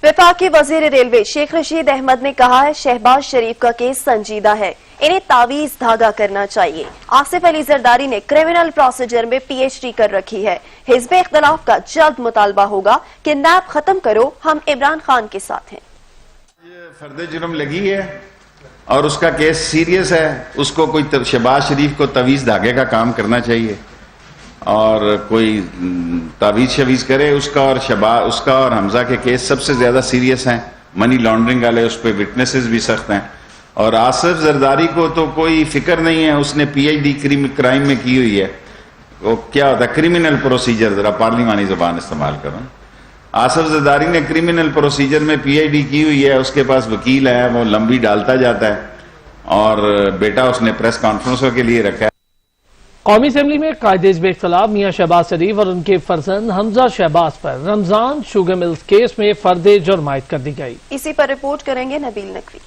वफाकी वजीर रेलवे शेख रशीद अहमद ने कहा है शहबाज शरीफ का केस संजीदा है, इन्हें तावीज धागा करना चाहिए। आसिफ अली जरदारी ने क्रिमिनल प्रोसीजर में PhD कर रखी है। हिज़्ब इख्तिलाफ का जल्द मुतालबा होगा कि नैब खत्म करो, हम इमरान खान के साथ हैं। ये फर्द जुर्म लगी है और उसका केस सीरियस है, उसको कोई शहबाज शरीफ को तवीज धागे का काम करना चाहिए और कोई तावीज शवीज करे उसका और हमजा के केस सबसे ज्यादा सीरियस हैं, मनी लॉन्ड्रिंग वाले, उस पर विटनेसेस भी सख्त हैं। और आसिफ जरदारी को तो कोई फिक्र नहीं है, उसने PhD क्राइम में की हुई है। वो क्या होता है क्रिमिनल प्रोसीजर, जरा पार्लिमानी जुबान इस्तेमाल करो। आसिफ जरदारी ने क्रिमिनल प्रोसीजर में PhD की हुई है, उसके पास वकील है, वो लंबी डालता जाता है और बेटा उसने प्रेस कॉन्फ्रेंसों के लिए रखा है। कौमी असेंबली में कायदे हिज़्ब इख्तिलाफ मियां शहबाज शरीफ और उनके फर्जंद हमजा शहबाज पर रमजान शुगर मिल्स केस में फर्द जुर्म आयद कर दी गई। इसी पर रिपोर्ट करेंगे Nabeel Naqvi.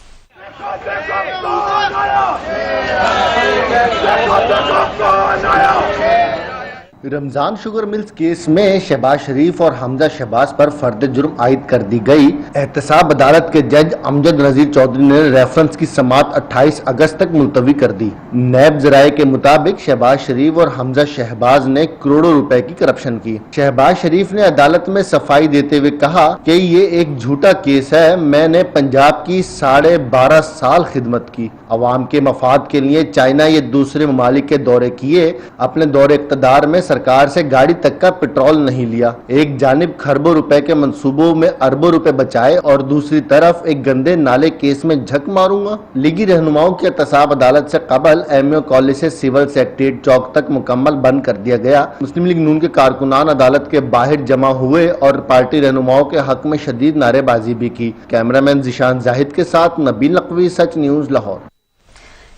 Ramzan sugar mills case में शहबाज शरीफ और हमजा शहबाज पर फर्द जुर्म आयद कर दी गई। एहतसाब अदालत के जज अमजद नजीर चौधरी ने रेफरेंस की समाअत 28 अगस्त तक मुलतवी कर दी। नैब जराये के मुताबिक शहबाज शरीफ और हमजा शहबाज ने करोड़ों रुपए की करप्शन की। शहबाज शरीफ ने अदालत में सफाई देते हुए कहा कि ये एक झूठा केस है, मैंने पंजाब की 12.5 साल खिदमत की, अवाम के मफाद के लिए चाइना या दूसरे ममालिक के दौरे किए, अपने दौरे इक़्तिदार में सरकार से गाड़ी तक का पेट्रोल नहीं लिया। एक जानिब खरबों रुपए के मंसूबों में अरबों रुपए बचाए और दूसरी तरफ एक गंदे नाले केस में झक मारूंगा। लीगी रहनुमाओं की एहतसाब अदालत से कबल एमओ कॉलेज से सिविल सेक्रेटरीट चौक तक मुकम्मल बंद कर दिया गया। मुस्लिम लीग नून के कारकुनान अदालत के बाहर जमा हुए और पार्टी रहनुमाओं के हक में शदीद नारेबाजी भी की। कैमरामैन जिशान जाहिद के साथ नबील नकवी, सच न्यूज, लाहौर।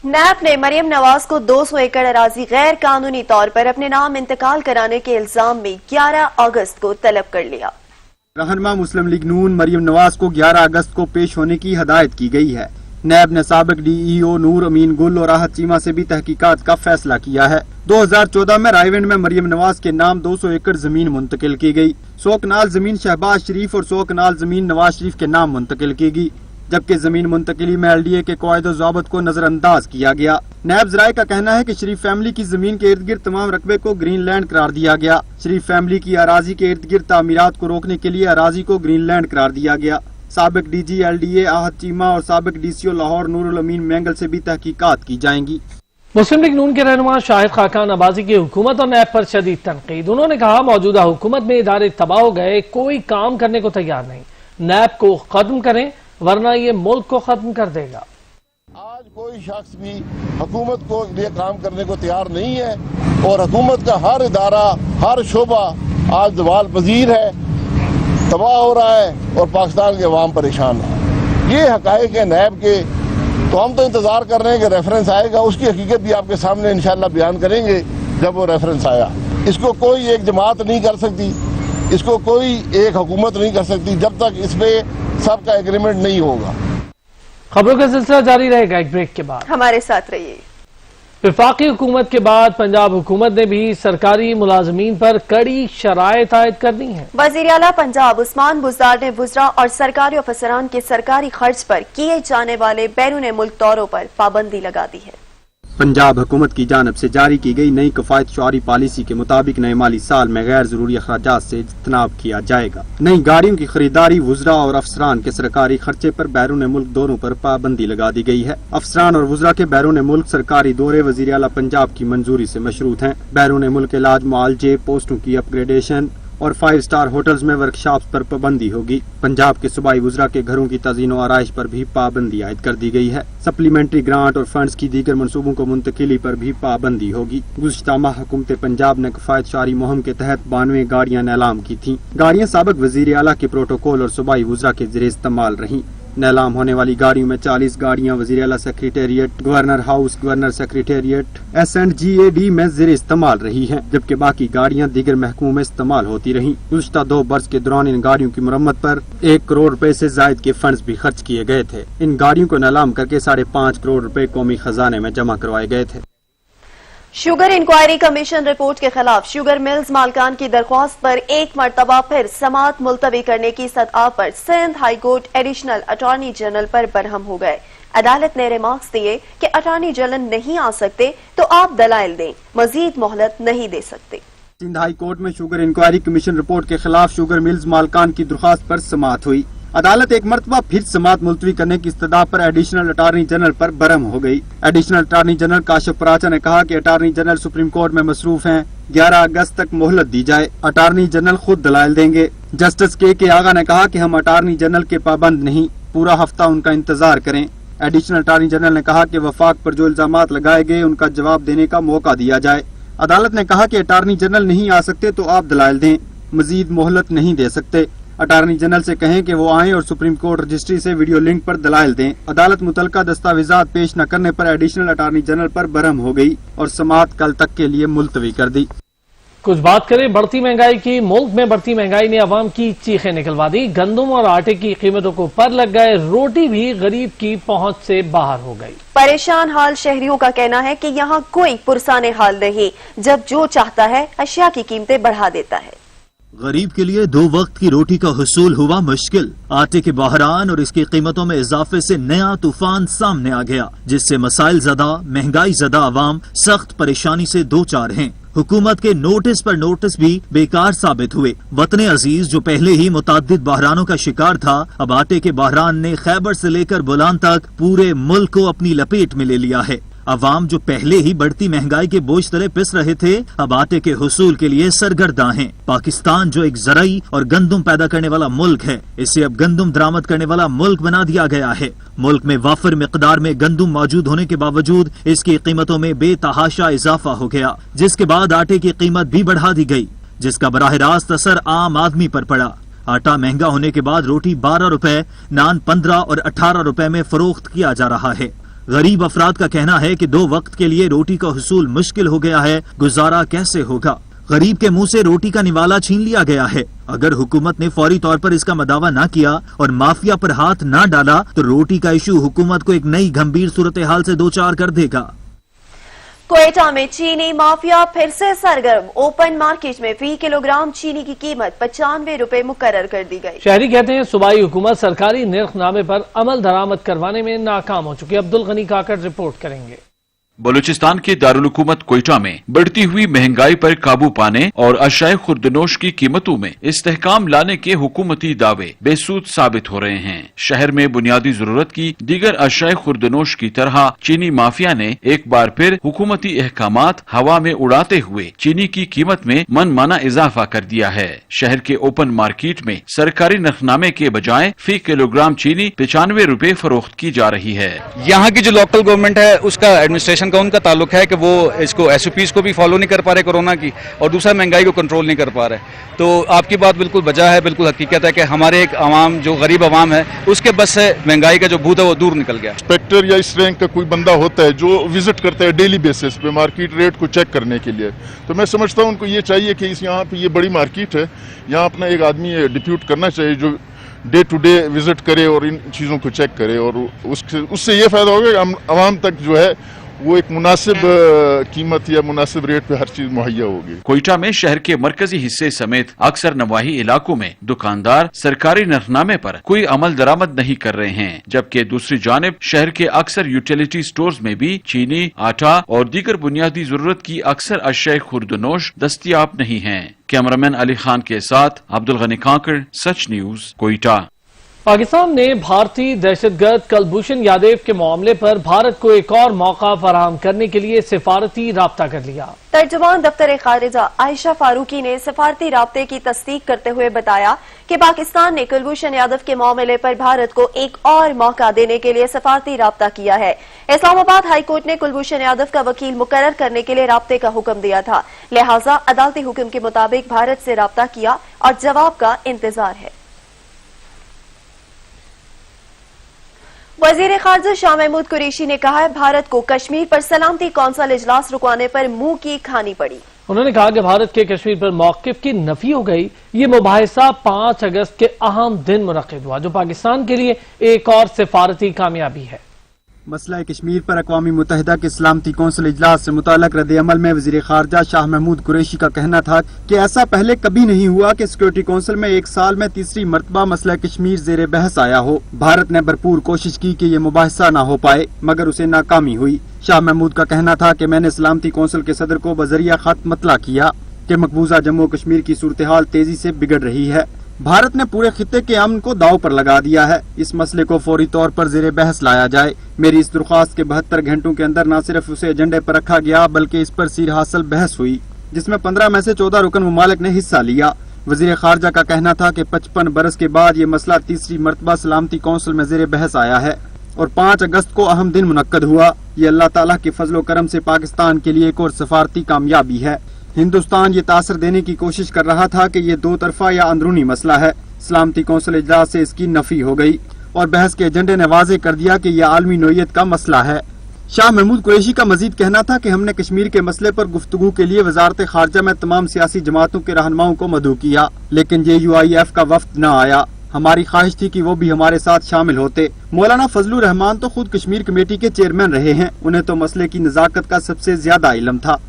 नैब ने मरियम नवाज को 200 एकड़ अराजी गैर कानूनी तौर पर अपने नाम इंतकाल कराने के इल्जाम में 11 अगस्त को तलब कर लिया। रहनुमा मुस्लिम लीग नून मरियम नवाज को 11 अगस्त को पेश होने की हदायत की गई है। नैब ने साबिक DEO नूर अमीन गुल और राहत चीमा से भी तहकीकात का फैसला किया है। 2014 में रायविंड में मरियम नवाज के नाम 200 एकड़ जमीन मुंतकिल की गई। 100 कनाल जमीन शहबाज शरीफ और 100 कनाल जमीन नवाज शरीफ के नाम मुंतकिल की गई, जबकि जमीन मुंतकिली में LDA के कायदे ज़ाबत को नजरअंदाज किया गया। नैब ज़राए का कहना है कि शरीफ फैमिली की जमीन के इर्द गिर्द तमाम रकबे को ग्रीन लैंड करार दिया गया। शरीफ फैमिली की अराजी के इर्द गिर्द तामीरात को रोकने के लिए अराजी को ग्रीन लैंड करार दिया गया। साबिक DG LDA आहत चीमा और साबिक DCO लाहौर नूरुल अमीन मैंगल से भी तहकीकात की जाएंगी। मुस्लिम लीग नून के रहनुमा शाहिद खाकान अब्बासी की हुकूमत और नैब पर शदीद तनकीद। उन्होंने कहा मौजूदा हुकूमत में इदारे तबाह हो गए, कोई काम करने को तैयार नहीं। नैब को खत्म करें वरना ये मुल्क को खत्म कर देगा। आज कोई शख्स भी हुकूमत को लिए काम करने को तैयार नहीं है और हुकूमत का हर इदारा, हर शोबा आज जवाल पजीर है, तबाह हो रहा है और पाकिस्तान के अवाम परेशान है। ये हकायक है नैब के, तो हम तो इंतजार कर रहे हैं कि रेफरेंस आएगा, उसकी हकीकत भी आपके सामने इंशाल्लाह बयान करेंगे जब वो रेफरेंस आया। इसको कोई एक जमात नहीं कर सकती, इसको कोई एक हुकूमत नहीं कर सकती जब तक इस पे सबका एग्रीमेंट नहीं होगा। खबरों का सिलसिला जारी रहेगा, एक ब्रेक के बाद हमारे साथ रहिए। वफाकी हुकूमत के बाद पंजाब हुकूमत ने भी सरकारी मुलाजमीन पर कड़ी शराइत आयद कर दी है। वजीर आला पंजाब उस्मान बुज़दार ने बुज़रा और सरकारी अफसरान के सरकारी खर्च पर किए जाने वाले बैरून मुल्क दौरों पर पाबंदी लगा दी है। पंजाब हुकूमत की जानब से जारी की गई नई किफायत शुआरी पॉलिसी के मुताबिक नए माली साल में गैर जरूरी अखराजात से इज्तनाब किया जाएगा। नई गाड़ियों की खरीदारी, वुज़रा और अफसरान के सरकारी खर्चे पर बैरून मुल्क दौरों पर पाबंदी लगा दी गई है। अफसरान और वुज़रा के बैरून मुल्क सरकारी दौरे वज़ीर आला पंजाब की मंजूरी से मशरूत हैं। बैरून मुल्क इलाज, मुआलजे, पोस्टों की अपग्रेडेशन और 5 स्टार होटल्स में वर्कशॉप्स पर पाबंदी होगी। पंजाब के सूबाई वुज़रा के घरों की तज़ीन और आराइश पर भी पाबंदी आयद कर दी गई है। सप्लीमेंट्री ग्रांट और फंड्स की दीगर मनसूबों को मुंतकिली पर भी पाबंदी होगी। गुज़श्ता माह हुकूमत पंजाब ने किफायत शारी मुहिम के तहत 92 गाड़ियाँ नीलाम की थीं। गाड़ियाँ साबिक वज़ीर आला के प्रोटोकॉल और सूबाई वुज़रा के ज़रिए इस्तेमाल रहीं। नीलाम होने वाली गाड़ियों में 40 गाड़ियाँ वज़ीर आला secretariat, governor house, governor secretariat, SNGAD में ज़रिए इस्तेमाल रही हैं, जबकि बाकी गाड़ियाँ दीगर महकमों में इस्तेमाल होती रहीं। गुज़श्ता 2 बरस के दौरान इन गाड़ियों की मरम्मत पर 1 करोड़ रुपए से जायद के फंड्स भी खर्च किए गए थे। इन गाड़ियों को नीलाम करके 5.5 करोड़ रुपए कौमी खजाने में जमा करवाए गए थे। शुगर इंक्वायरी कमीशन रिपोर्ट के खिलाफ शुगर मिल्स मालकान की दरख्वास्त पर एक मरतबा फिर समाअत मुलतवी करने की सतह पर Sindh high court additional attorney general पर बरहम हो गए। अदालत ने रिमार्क्स दिए कि अटॉर्नी जनरल नहीं आ सकते तो आप दलाइल दें, मजीद मोहलत नहीं दे सकते। सिंध हाई कोर्ट में शुगर इंक्वायरी कमीशन रिपोर्ट के खिलाफ शुगर मिल्स मालकान की दरख्वास्त पर समाअत हुई। अदालत एक मरतबा फिर समाअत मुलतवी करने की इस्तदा पर एडिशनल अटार्नी जनरल पर बरहम हो गई। Additional attorney general Kashif Paracha ने कहा कि अटार्नी जनरल सुप्रीम कोर्ट में मसरूफ हैं, 11 अगस्त तक मोहलत दी जाए, अटार्नी जनरल खुद दलाइल देंगे। जस्टिस के आगा ने कहा कि हम अटार्नी जनरल के पाबंद नहीं, पूरा हफ्ता उनका इंतजार करें। एडिशनल अटार्नी जनरल ने कहा कि वफाक पर जो इल्जामात लगाए गए उनका जवाब देने का मौका दिया जाए। अदालत ने कहा कि अटार्नी जनरल नहीं आ सकते तो आप दलाइल दें, मजीद मोहलत नहीं दे सकते। अटार्नी जनरल से कहें कि वो आएं और सुप्रीम कोर्ट रजिस्ट्री से वीडियो लिंक पर दलाइल दें। अदालत मुतलका दस्तावेजात पेश न करने पर एडिशनल अटार्नी जनरल पर बरहम हो गई और समाअत कल तक के लिए मुलतवी कर दी। कुछ बात करें बढ़ती महंगाई की। मुल्क में बढ़ती महंगाई ने अवाम की चीखें निकलवा दी। गंदम और आटे की कीमतों को पर लग गए, रोटी भी गरीब की पहुंच से बाहर हो गई। परेशान हाल शहरियों का कहना है कि यहाँ कोई पुरसाने हाल नहीं, जब जो चाहता है अशिया की कीमतें बढ़ा देता है। गरीब के लिए 2 वक्त की रोटी का हुसूल हुआ मुश्किल। आटे के बहरान और इसकी कीमतों में इजाफे से नया तूफान सामने आ गया, जिससे मसाइल ज़दा, महंगाई ज़दा अवाम सख्त परेशानी से दो चार हैं। हुकूमत के नोटिस पर नोटिस भी बेकार साबित हुए। वतन अजीज जो पहले ही मुताद्दिद बहरानों का शिकार था, अब आटे के बहरान ने खैबर से लेकर बोलान तक पूरे मुल्क को अपनी लपेट में ले लिया है। अवाम जो पहले ही बढ़ती महंगाई के बोझ तले पिस रहे थे, अब आटे के हुसूल के लिए सरगर्दा हैं। पाकिस्तान जो एक ज़राई और गंदम पैदा करने वाला मुल्क है, इसे अब गंदम दरामद करने वाला मुल्क बना दिया गया है। मुल्क में वाफिर मिकदार में गंदम मौजूद होने के बावजूद इसकी कीमतों में बेतहाशा इजाफा हो गया, जिसके बाद आटे की कीमत भी बढ़ा दी गई, जिसका बराह रास्त असर आम आदमी पर पड़ा। आटा महंगा होने के बाद रोटी 12 रुपए, नान 15 और 18 रुपए में फरोख्त किया जा रहा है। गरीब अफराद का कहना है कि 2 वक्त के लिए रोटी का हुसूल मुश्किल हो गया है, गुजारा कैसे होगा। गरीब के मुंह से रोटी का निवाला छीन लिया गया है। अगर हुकूमत ने फौरी तौर पर इसका मदावा न किया और माफिया पर हाथ न डाला तो रोटी का इशू हुकूमत को एक नई गंभीर सूरत हाल से दो चार कर देगा। क्वेटा में चीनी माफिया फिर से सरगर्म। ओपन मार्केट में फी किलोग्राम चीनी की कीमत 95 रुपए मुकर्रर कर दी गई। शहरी कहते हैं सूबाई हुकूमत सरकारी निर्खनामे पर अमल दरामद करवाने में नाकाम हो चुकी है। अब्दुल गनी काकड़ रिपोर्ट करेंगे। बलूचिस्तान के दारुल हुकूमत क्वेटा में बढ़ती हुई महंगाई पर काबू पाने और अशाए खुर्दनोश की कीमतों में इस्तेहकाम लाने के हुकूमती दावे बेसूद साबित हो रहे हैं। शहर में बुनियादी जरूरत की दीगर अशाए खुर्दनोश की तरह चीनी माफिया ने एक बार फिर हुकूमती अहकामात हवा में उड़ाते हुए चीनी की कीमत में मनमाना इजाफा कर दिया है। शहर के ओपन मार्केट में सरकारी नरखनामे के बजाय फी किलोग्राम चीनी 95 रुपए फरोख्त की जा रही है। यहाँ की जो लोकल गवर्नमेंट है उसका एडमिनिस्ट्रेशन का उनका ताल्लुक है कि वो इसको SOPs को भी फॉलो नहीं कर पा रहे कोरोना की, और दूसरा महंगाई को कंट्रोल नहीं कर पा रहे। तो आपकी बात बिल्कुल बजा है, बिल्कुल हकीकत है कि हमारे एक आवाम जो गरीब आवाम है उसके बस से महंगाई का जो भूत है वो दूर निकल गया। इंस्पेक्टर या इस रैंक का कोई बंदा होता है जो विजिट करता है डेली बेसिस पे मार्केट रेट को चेक करने के लिए, तो मैं समझता हूँ उनको ये चाहिए कि इस यहाँ पे ये बड़ी मार्केट है, यहाँ अपना एक आदमी डिप्यूट करना चाहिए जो डे टू डे विजिट करे और इन चीज़ों को चेक करे, और उससे ये फायदा होगा कि आवाम तक जो है वो एक मुनासिब कीमत या मुनासिब रेट पे हर चीज मुहैया होगी। कोयटा में शहर के मरकजी हिस्से समेत अक्सर नवाही इलाकों में दुकानदार सरकारी नरखनामे पर कोई अमल दरामद नहीं कर रहे हैं, जबकि दूसरी जानिब शहर के अक्सर यूटिलिटी स्टोर्स में भी चीनी, आटा और दीगर बुनियादी जरूरत की अक्सर अशय खुर्दनोश दस्तियाब नहीं हैं। कैमरामैन अली खान के साथ अब्दुल गनी कांकड़, सच न्यूज, कोयटा। पाकिस्तान ने भारतीय दहशतगर्द कुलभूषण यादव के मामले पर भारत को एक और मौका फराहम करने के लिए सिफारती राब्ता कर लिया। तर्जुमान दफ्तर खारिजा आयशा फारूकी ने सिफारती राब्ते की तस्दीक करते हुए बताया कि पाकिस्तान ने कुलभूषण यादव के मामले पर भारत को एक और मौका देने के लिए सिफारती राब्ता किया है। इस्लामाबाद हाई कोर्ट ने कुलभूषण यादव का वकील मुकर्रर करने के लिए राब्ते का हुक्म दिया था, लिहाजा अदालती हुक्म के मुताबिक भारत से राब्ता किया और जवाब का इंतजार है। वजीर खारजा शाह महमूद कुरैशी ने कहा है भारत को कश्मीर पर सलामती कौंसिल इजलास रुकवाने पर मुंह की खानी पड़ी। उन्होंने कहा कि भारत के कश्मीर पर मौकिफ की नफी हो गई। ये मुबाहिसा 5 अगस्त के अहम दिन मुनक्किद हुआ, जो पाकिस्तान के लिए एक और सिफारती कामयाबी है। मसला कश्मीर पर अक़वामी मुत्तहिदा के सलामती कौंसिल इजलास से मुताल्लिक़ रद्द-ए-अमल में वज़ीर ख़ारजा शाह महमूद कुरैशी का कहना था कि ऐसा पहले कभी नहीं हुआ कि सिक्योरिटी कौंसिल में एक साल में तीसरी मरतबा मसला कश्मीर ज़ेर बहस आया हो। भारत ने भरपूर कोशिश की कि ये मुबाहिसा न हो पाए, मगर उसे नाकामी हुई। शाह महमूद का कहना था कि मैंने सलामती कौंसिल के सदर को बजरिया खत मतला किया कि मकबूजा जम्मू कश्मीर की सूरत हाल तेजी से बिगड़ रही है। भारत ने पूरे खित्ते के अमन को दाव पर लगा दिया है। इस मसले को फौरी तौर पर ज़ेरे बहस लाया जाए। मेरी इस दरख्वास्त के 72 घंटों के अंदर न सिर्फ उसे एजेंडे पर रखा गया, बल्कि इस पर सीर हासिल बहस हुई, जिसमें 15 में से 14 रुकन ममालिक ने हिस्सा लिया। वज़ीर खारजा का कहना था कि 55 बरस के बाद ये मसला तीसरी मरतबा सलामती कौंसिल में ज़ेरे बहस आया है और 5 अगस्त को अहम दिन मुनक्कद हुआ। ये अल्लाह ताला के फजलो करम से पाकिस्तान के लिए एक और सफारती कामयाबी है। हिंदुस्तान ये तासर देने की कोशिश कर रहा था कि ये दो तरफा या अंदरूनी मसला है। सलामती कौंसिल इजलास से इसकी नफी हो गई और बहस के एजेंडे ने वाजे कर दिया कि यह आलमी नोयत का मसला है। शाह महमूद कुरैशी का मजीद कहना था कि हमने कश्मीर के मसले पर गुफ्तगू के लिए वजारत खारजा में तमाम सियासी जमातों के रहनुमाओं को मदऊ किया, लेकिन JUIF का वफ्द न आया। हमारी ख्वाहिश थी कि वो भी हमारे साथ शामिल होते। मौलाना फजलुर रहमान तो खुद कश्मीर कमेटी के चेयरमैन रहे हैं, उन्हें तो मसले की नजाकत का सबसे ज्यादा इल्म था।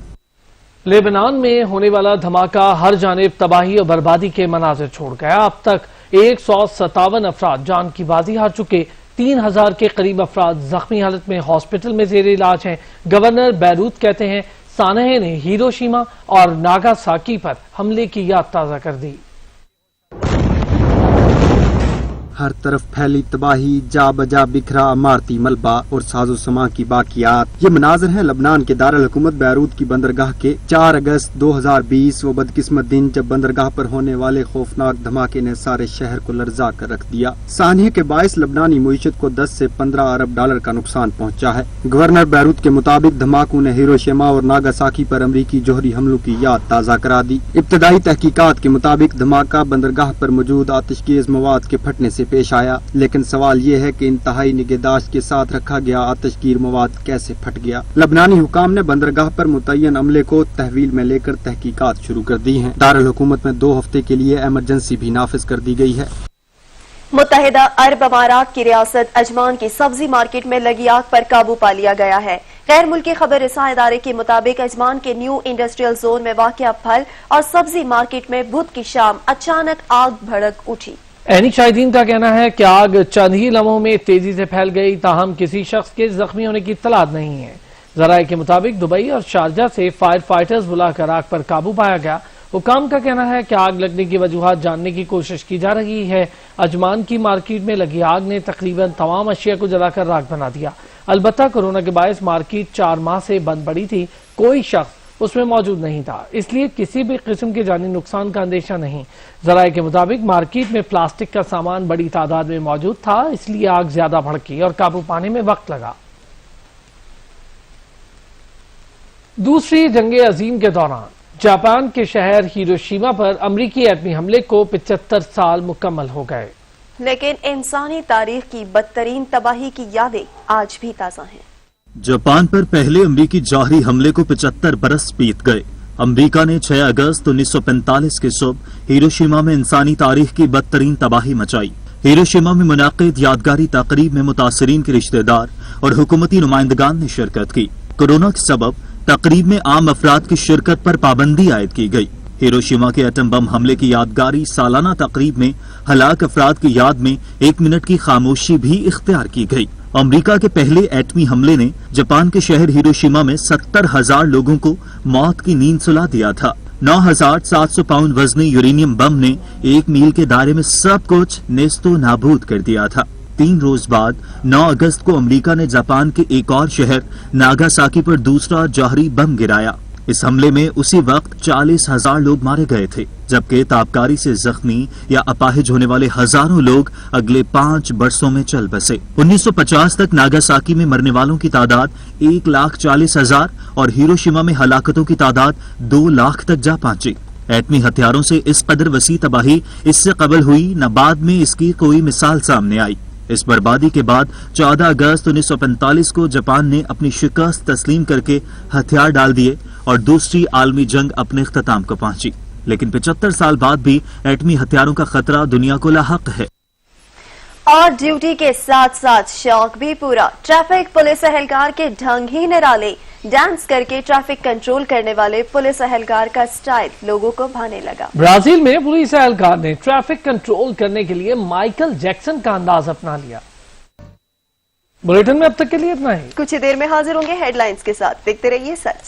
लेबनान में होने वाला धमाका हर जानिब तबाही और बर्बादी के मनाजिर छोड़ गया। अब तक 157 अफराद जान की बाजी हार चुके, 3000 के करीब अफराद जख्मी हालत में हॉस्पिटल में जेर इलाज हैं। गवर्नर बैरूत कहते हैं सानहे ने हिरोशिमा और नागासाकी पर हमले की याद ताज़ा कर दी। हर तरफ फैली तबाही, जा बजा बिखरा इमारती मलबा और साजो समा की बाकियात। ये मनाजिर हैं लबनान के दारुल हुकूमत बैरूत की बंदरगाह के। 4 अगस्त 2020 वो बदकिस्मत दिन जब बंदरगाह पर होने वाले खौफनाक धमाके ने सारे शहर को लर्जा कर रख दिया। सानहे के बायस लबनानी मईशत को 10 से 15 अरब डॉलर का नुकसान पहुँचा है। गवर्नर बैरूत के मुताबिक धमाकों ने हिरोशिमा और नागासाकी पर अमरीकी जोहरी हमलों की याद ताज़ा करा दी। इब्तदाई तहकीकात के मुताबिक धमाका बंदरगाह पर मौजूद आतिशगेज मवाद के फटने से पेश आया, लेकिन सवाल ये है कि इंतहाई निगहदाश्त के साथ रखा गया आतिशगीर मवाद कैसे फट गया। लबनानी हुकाम ने बंदरगाह पर मुतय्यन अमले को तहवील में लेकर तहकीकात शुरू कर दी हैं। दारुल हुकूमत में 2 हफ्ते के लिए इमरजेंसी भी नाफिज कर दी गई है। मुत्तहिदा अरब अमारात की रियासत अजमान की सब्जी मार्केट में लगी आग पर काबू पा लिया गया है। गैर मुल्की खबर रसां इदारे के मुताबिक अजमान के न्यू इंडस्ट्रियल जोन में वाक़िया फल और सब्जी मार्केट में बुध की शाम अचानक आग भड़क उठी। ऐनी शाहिदीन का कहना है कि आग चंद ही लम्हों में तेजी से फैल गई, ताहम किसी शख्स के जख्मी होने की इत्तलात नहीं है। जराये के मुताबिक दुबई और शारजा से फायर फाइटर्स बुलाकर आग पर काबू पाया गया। हुकाम का कहना है कि आग लगने की वजूहात जानने की कोशिश की जा रही है। अजमान की मार्केट में लगी आग ने तकरीबन तमाम अशिया को जलाकर राख बना दिया। अलबत्ता कोरोना के बायस मार्केट 4 माह से बंद पड़ी थी, कोई शख्स उसमें मौजूद नहीं था, इसलिए किसी भी किस्म के जानी नुकसान का अंदेशा नहीं। जराये के मुताबिक मार्केट में प्लास्टिक का सामान बड़ी तादाद में मौजूद था, इसलिए आग ज्यादा भड़की और काबू पाने में वक्त लगा। दूसरी जंग अजीम के दौरान जापान के शहर हिरोशिमा पर अमरीकी एटमी हमले को 75 साल मुकम्मल हो गए, लेकिन इंसानी तारीख की बदतरीन तबाही की यादें आज भी ताजा हैं। जापान पर पहले अमरीकी जौहरी हमले को 75 बरस बीत गए। अमरीका ने 6 अगस्त 1945 के सुबह हिरोशिमा में इंसानी तारीख की बदतरीन तबाही मचाई। हिरोशिमा में मुनाकिद यादगारी तकरीब में मुतासरीन के रिश्तेदार और हुकूमती नुमाइंदगान ने शिरकत की। कोरोना के सबब तकरीब में आम अफराद की शिरकत पर पाबंदी आयद की गई। हिरोशिमा के एटम बम हमले की यादगारी सालाना तकरीब में हलाक अफराद की याद में 1 मिनट की खामोशी भी इख्तियार की गई। अमेरिका के पहले एटमी हमले ने जापान के शहर हिरोशिमा में 70,000 लोगों को मौत की नींद सुला दिया था। 9,700 पाउंड वजनी यूरेनियम बम ने 1 मील के दायरे में सब कुछ नेस्तो नाबूद कर दिया था। 3 रोज बाद 9 अगस्त को अमेरिका ने जापान के एक और शहर नागासाकी पर दूसरा जौहरी बम गिराया। इस हमले में उसी वक्त 40,000 लोग मारे गए थे, जबकि ताबकारी से जख्मी या अपाहिज होने वाले हजारों लोग अगले 5 बरसों में चल बसे। 1950 तक नागासाकी में मरने वालों की तादाद 1,40,000 और हिरोशिमा में हलाकतों की तादाद 2 लाख तक जा पहुंची। एटमी हथियारों से इस कदर वसी तबाही इससे कबल हुई न बाद में इसकी कोई मिसाल सामने आई। इस बर्बादी के बाद 14 अगस्त 1945 को जापान ने अपनी शिकस्त तस्लीम करके हथियार डाल दिए और दूसरी आलमी जंग अपने इख्तिताम को पहुंची। लेकिन 75 साल बाद भी एटमी हथियारों का खतरा दुनिया को लाहक है। और ड्यूटी के साथ साथ शौक भी पूरा। ट्रैफिक पुलिस एहलकार के ढंग ही निराले। डांस करके ट्रैफिक कंट्रोल करने वाले पुलिस एहलकार का स्टाइल लोगों को भाने लगा। ब्राजील में पुलिस एहलकार ने ट्रैफिक कंट्रोल करने के लिए माइकल जैक्सन का अंदाज अपना लिया। बुलेटिन में अब तक के लिए इतना ही। कुछ ही देर में हाजिर होंगे हेडलाइंस के साथ। देखते रहिए सच।